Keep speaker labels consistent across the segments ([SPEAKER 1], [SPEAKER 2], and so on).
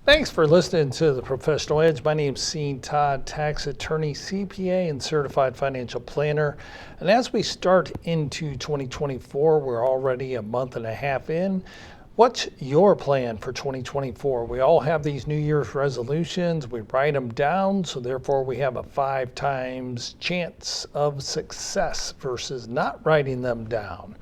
[SPEAKER 1] Thanks for listening to The Professional Edge. My name's Todd, tax attorney, CPA, and certified financial planner. And as we start into 2024, we're already a month and a half in. What's your plan for 2024? We all have these New Year's resolutions. We write them down, so therefore we have a 5 times chance of success versus not writing them down.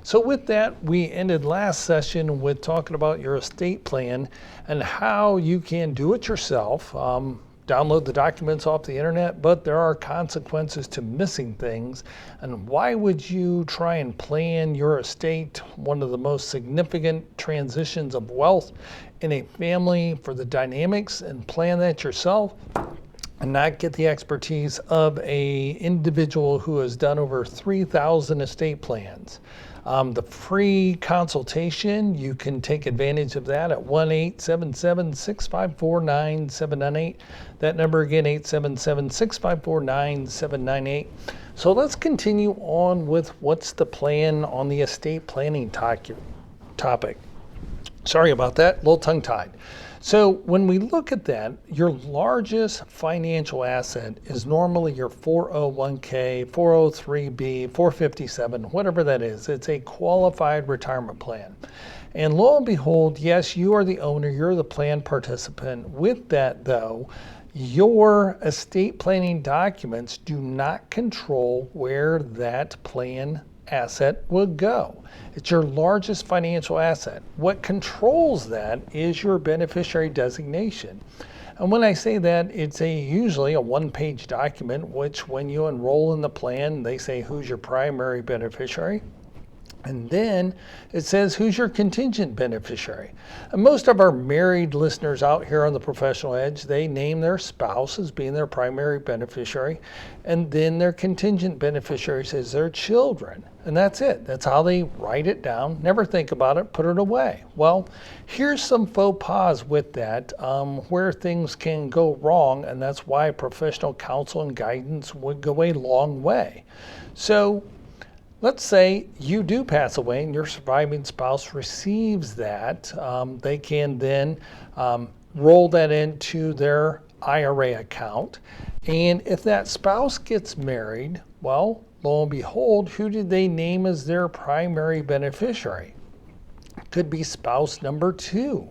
[SPEAKER 1] So with that, we ended last session with talking about your estate plan and how you can do it yourself. Download the documents off the internet, but there are consequences to missing things. And why would you try and plan your estate, one of the most significant transitions of wealth in a family, for the dynamics, and plan that yourself and not get the expertise of an individual who has done over 3,000 estate plans? The free consultation, you can take advantage of that at 1-877-654-9798. That number again, 877-654-9798. So let's continue on with what's the plan on the estate planning topic. Sorry about that, a little tongue-tied. So when we look at that, your largest financial asset is normally your 401k, 403b, 457, whatever that is. It's a qualified retirement plan. And lo and behold, yes, you are the owner, you're the plan participant. With that though, your estate planning documents do not control where that plan asset will go. It's your largest financial asset. What controls that is your beneficiary designation. And when I say that, it's usually a one-page document, which when you enroll in the plan, they say who's your primary beneficiary. And then it says who's your contingent beneficiary. And most of our married listeners out here on the Professional Edge, they name their spouse as being their primary beneficiary. And then their contingent beneficiary says their children. And that's it. That's how they write it down. Never think about it, put it away. Well, here's some faux pas with that, where things can go wrong. And that's why professional counsel and guidance would go a long way. So let's say you do pass away and your surviving spouse receives that. They can then roll that into their IRA account. And if that spouse gets married, well, lo and behold, who did they name as their primary beneficiary? Could be spouse number 2.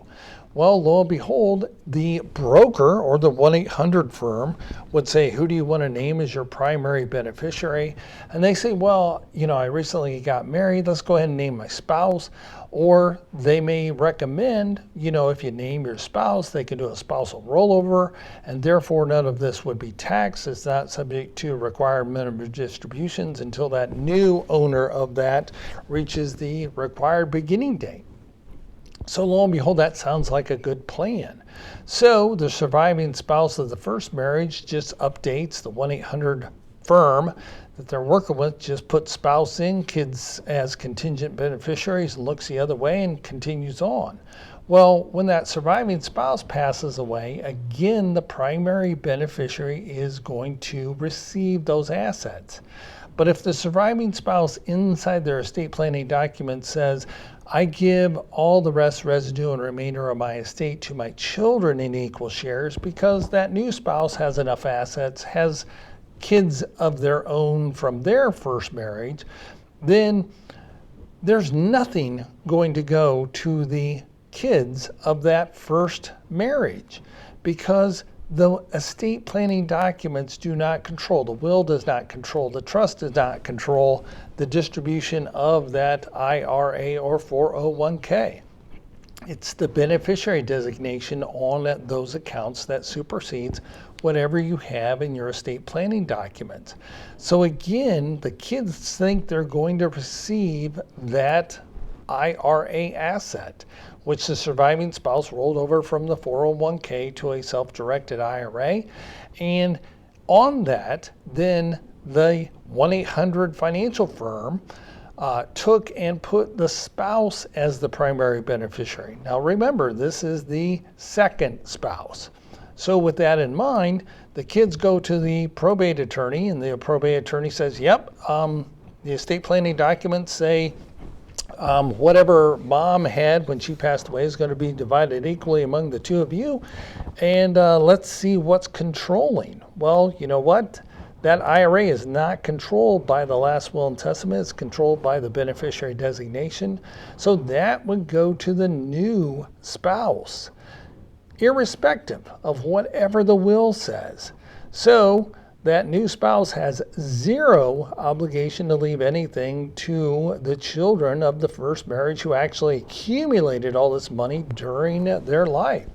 [SPEAKER 1] Well, lo and behold, the broker or the 1-800 firm would say, who do you want to name as your primary beneficiary? And they say, well, I recently got married. Let's go ahead and name my spouse. Or they may recommend, if you name your spouse, they can do a spousal rollover, and therefore none of this would be taxed. It's not subject to required minimum distributions until that new owner of that reaches the required beginning date. So lo and behold, that sounds like a good plan. So the surviving spouse of the first marriage just updates the 1-800 firm that they're working with, just puts spouse in, kids as contingent beneficiaries, and looks the other way and continues on. Well, when that surviving spouse passes away, again, the primary beneficiary is going to receive those assets. But if the surviving spouse inside their estate planning document says, I give all the rest, residue, and remainder of my estate to my children in equal shares because that new spouse has enough assets, has kids of their own from their first marriage, then there's nothing going to go to the kids of that first marriage because the estate planning documents do not control, the will does not control, the trust does not control the distribution of that IRA or 401k. It's the beneficiary designation on those accounts that supersedes whatever you have in your estate planning documents. So again, the kids think they're going to receive that IRA asset, which the surviving spouse rolled over from the 401k to a self-directed IRA. And on that, then the 1-800 financial firm took and put the spouse as the primary beneficiary. Now remember, this is the second spouse. So with that in mind, the kids go to the probate attorney and the probate attorney says, yep, the estate planning documents say Whatever mom had when she passed away is going to be divided equally among the two of you. And let's see what's controlling. Well, you know what? That IRA is not controlled by the last will and testament. It's controlled by the beneficiary designation. So that would go to the new spouse, irrespective of whatever the will says. So that new spouse has zero obligation to leave anything to the children of the first marriage who actually accumulated all this money during their life.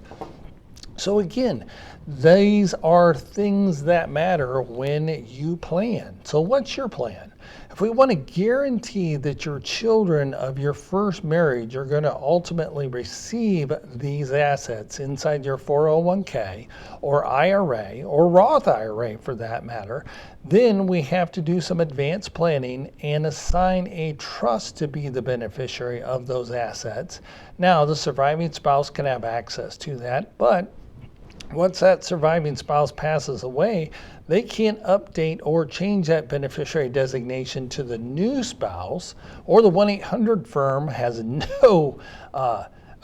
[SPEAKER 1] So again, these are things that matter when you plan. So what's your plan? If we want to guarantee that your children of your first marriage are going to ultimately receive these assets inside your 401k or IRA or Roth IRA for that matter, then we have to do some advanced planning and assign a trust to be the beneficiary of those assets. Now, the surviving spouse can have access to that, but once that surviving spouse passes away, they can't update or change that beneficiary designation to the new spouse, or the 1-800 firm has no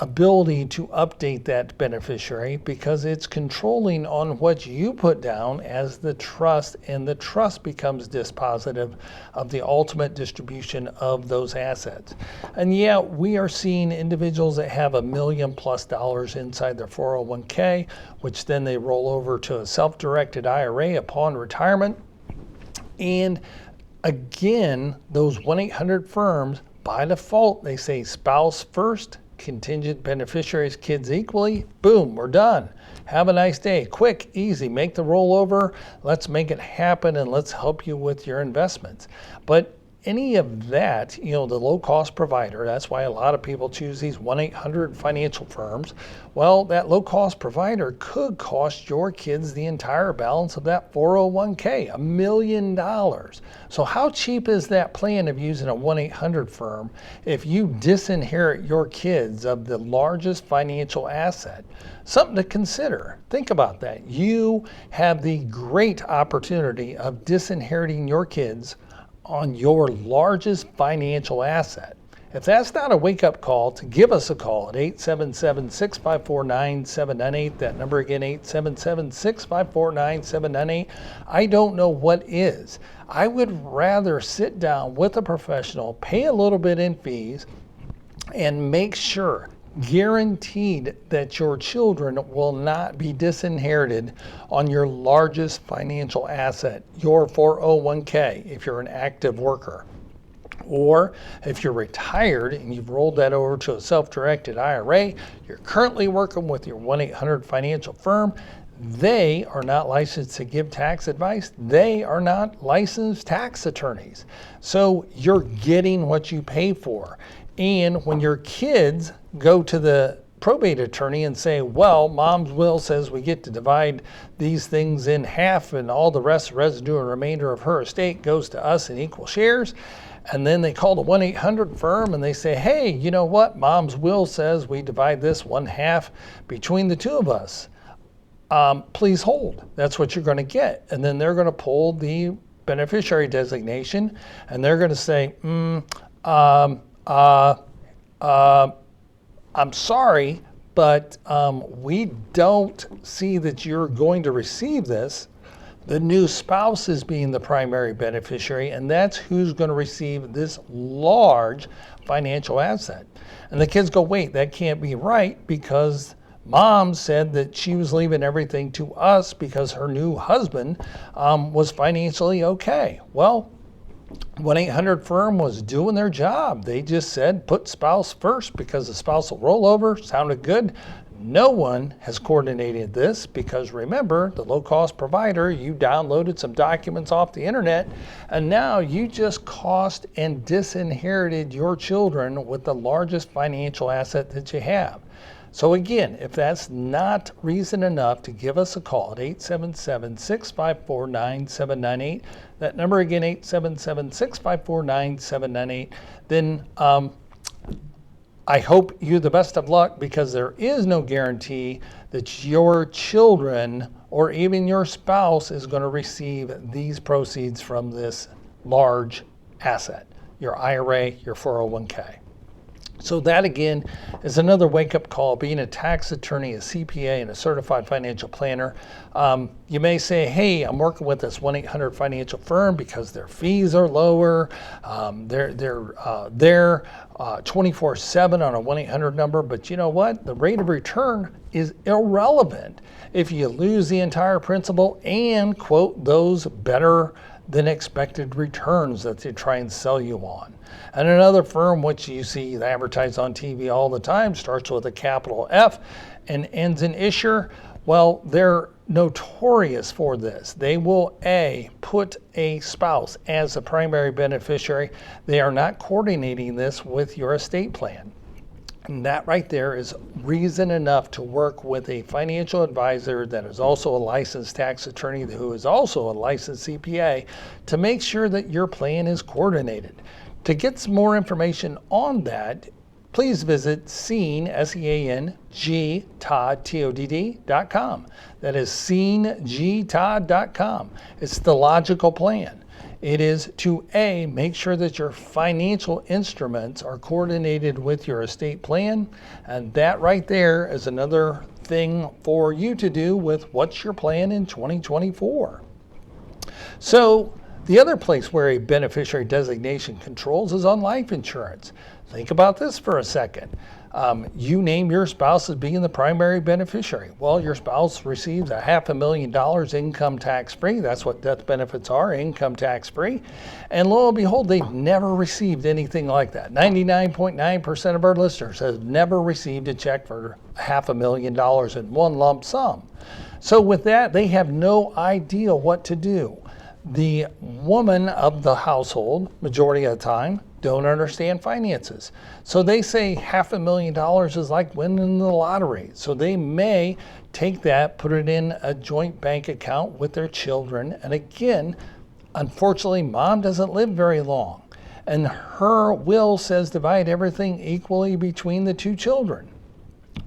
[SPEAKER 1] ability to update that beneficiary because it's controlling on what you put down as the trust, and the trust becomes dispositive of the ultimate distribution of those assets. And yeah, we are seeing individuals that have $1 million+ inside their 401k, which then they roll over to a self-directed IRA upon retirement. And again, those 1-800 firms, by default, they say spouse first, contingent beneficiaries, kids equally. Boom, we're done. Have a nice day. Quick, easy, make the rollover. Let's make it happen and let's help you with your investments. But any of that, the low-cost provider, that's why a lot of people choose these 1-800 financial firms. Well, that low-cost provider could cost your kids the entire balance of that 401k, $1 million. So how cheap is that plan of using a 1-800 firm if you disinherit your kids of the largest financial asset? Something to consider. Think about that. You have the great opportunity of disinheriting your kids on your largest financial asset. If that's not a wake-up call, to give us a call at 877-654-9798. That number again, 877-654-9798. I don't know what is. I would rather sit down with a professional, pay a little bit in fees, and make sure, guaranteed, that your children will not be disinherited on your largest financial asset, your 401k, if you're an active worker. Or if you're retired and you've rolled that over to a self-directed IRA, you're currently working with your 1-800 financial firm. They are not licensed to give tax advice. They are not licensed tax attorneys. So you're getting what you pay for. And when your kids go to the probate attorney and say, well, mom's will says we get to divide these things in half and all the rest, residue and remainder of her estate goes to us in equal shares. And then they call the 1-800 firm and they say, hey, you know what? Mom's will says we divide this 1/2 between the two of us. Please hold. That's what you're going to get. And then they're going to pull the beneficiary designation and they're going to say, I'm sorry, but we don't see that you're going to receive this. The new spouse is being the primary beneficiary, and that's who's going to receive this large financial asset. And the kids go, wait, that can't be right because mom said that she was leaving everything to us because her new husband was financially okay. Well, 1-800 firm was doing their job. They just said put spouse first because the spouse will roll over. Sounded good. No one has coordinated this because remember, the low-cost provider, you downloaded some documents off the internet and now you just cost and disinherited your children with the largest financial asset that you have. So again, if that's not reason enough to give us a call at 877-654-9798, that number again, 877-654-9798, then I hope you the best of luck because there is no guarantee that your children or even your spouse is going to receive these proceeds from this large asset, your IRA, your 401k. So that again is another wake-up call. Being a tax attorney, a CPA, and a certified financial planner, you may say, hey, I'm working with this 1-800 financial firm because their fees are lower. They're there 24/7 on a 1-800 number, but you know what? The rate of return is irrelevant if you lose the entire principal and quote those better than expected returns that they try and sell you on. And another firm, which you see advertised on TV all the time, starts with a capital F and ends in Isher. Well, they're notorious for this. They will put a spouse as a primary beneficiary. They are not coordinating this with your estate plan. And that right there is reason enough to work with a financial advisor that is also a licensed tax attorney who is also a licensed CPA to make sure that your plan is coordinated. To get some more information on that, please visit SeanGTodd.com. That is SeanGTodd.com. It's the logical plan. It is to make sure that your financial instruments are coordinated with your estate plan. And that right there is another thing for you to do with what's your plan in 2024. So the other place where a beneficiary designation controls is on life insurance. Think about this for a second. You name your spouse as being the primary beneficiary. Well, your spouse receives $500,000 income tax-free. That's what death benefits are, income tax-free. And lo and behold, they've never received anything like that. 99.9% of our listeners have never received a check for $500,000 in one lump sum. So with that, they have no idea what to do. The woman of the household, majority of the time, don't understand finances. So they say $500,000 is like winning the lottery. So they may take that, put it in a joint bank account with their children. And again, unfortunately, mom doesn't live very long. And her will says divide everything equally between the two children.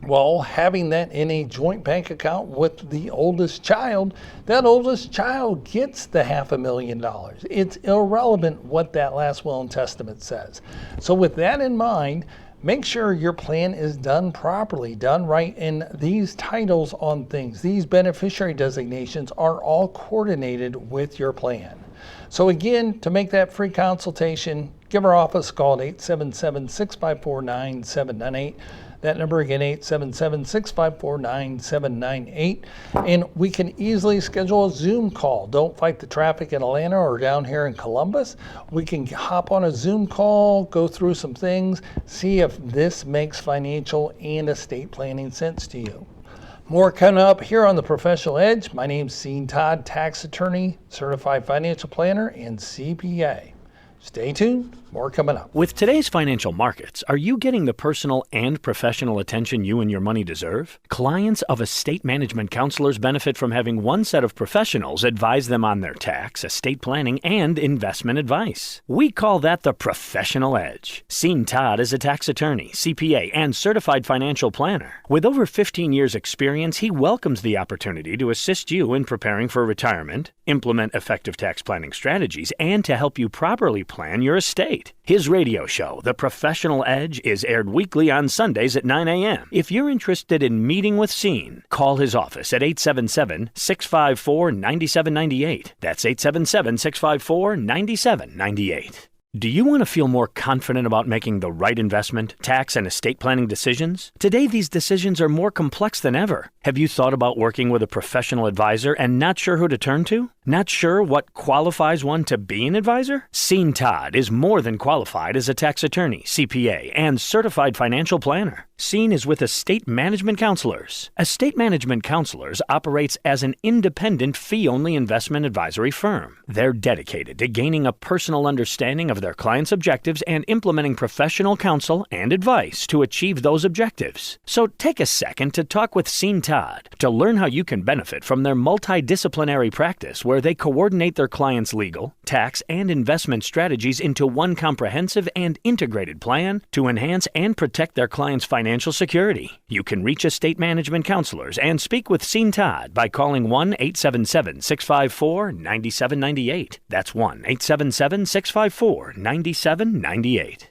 [SPEAKER 1] Well, having that in a joint bank account with the oldest child, that oldest child gets the $500,000. It's irrelevant what that last will and testament says. So with that in mind, make sure your plan is done properly, done right, and these titles on things, these beneficiary designations are all coordinated with your plan. So again, to make that free consultation, give our office a call at 877-654-9798. That number again, 877-654-9798. And we can easily schedule a Zoom call. Don't fight the traffic in Atlanta or down here in Columbus. We can hop on a Zoom call, go through some things, see if this makes financial and estate planning sense to you. More coming up here on The Professional Edge. My name's Sean Todd, tax attorney, certified financial planner, and CPA. Stay tuned. More coming up.
[SPEAKER 2] With today's financial markets, are you getting the personal and professional attention you and your money deserve? Clients of estate management counselors benefit from having one set of professionals advise them on their tax, estate planning, and investment advice. We call that the Professional Edge. Sean Todd is a tax attorney, CPA, and certified financial planner. With over 15 years' experience, he welcomes the opportunity to assist you in preparing for retirement, implement effective tax planning strategies, and to help you properly plan your estate. His radio show, The Professional Edge, is aired weekly on Sundays at 9 a.m. If you're interested in meeting with Sean, call his office at 877-654-9798. That's 877-654-9798. Do you want to feel more confident about making the right investment, tax, and estate planning decisions? Today, these decisions are more complex than ever. Have you thought about working with a professional advisor and not sure who to turn to? Not sure what qualifies one to be an advisor? Sean Todd is more than qualified as a tax attorney, CPA, and certified financial planner. Sean is with Estate Management Counselors. Estate Management Counselors operates as an independent fee-only investment advisory firm. They're dedicated to gaining a personal understanding of their clients' objectives and implementing professional counsel and advice to achieve those objectives. So take a second to talk with Sean Todd to learn how you can benefit from their multidisciplinary practice where they coordinate their clients' legal, tax, and investment strategies into one comprehensive and integrated plan to enhance and protect their clients' financial security. You can reach Estate Management Counselors and speak with Sean Todd by calling 1-877-654-9798. That's 1-877-654-9798.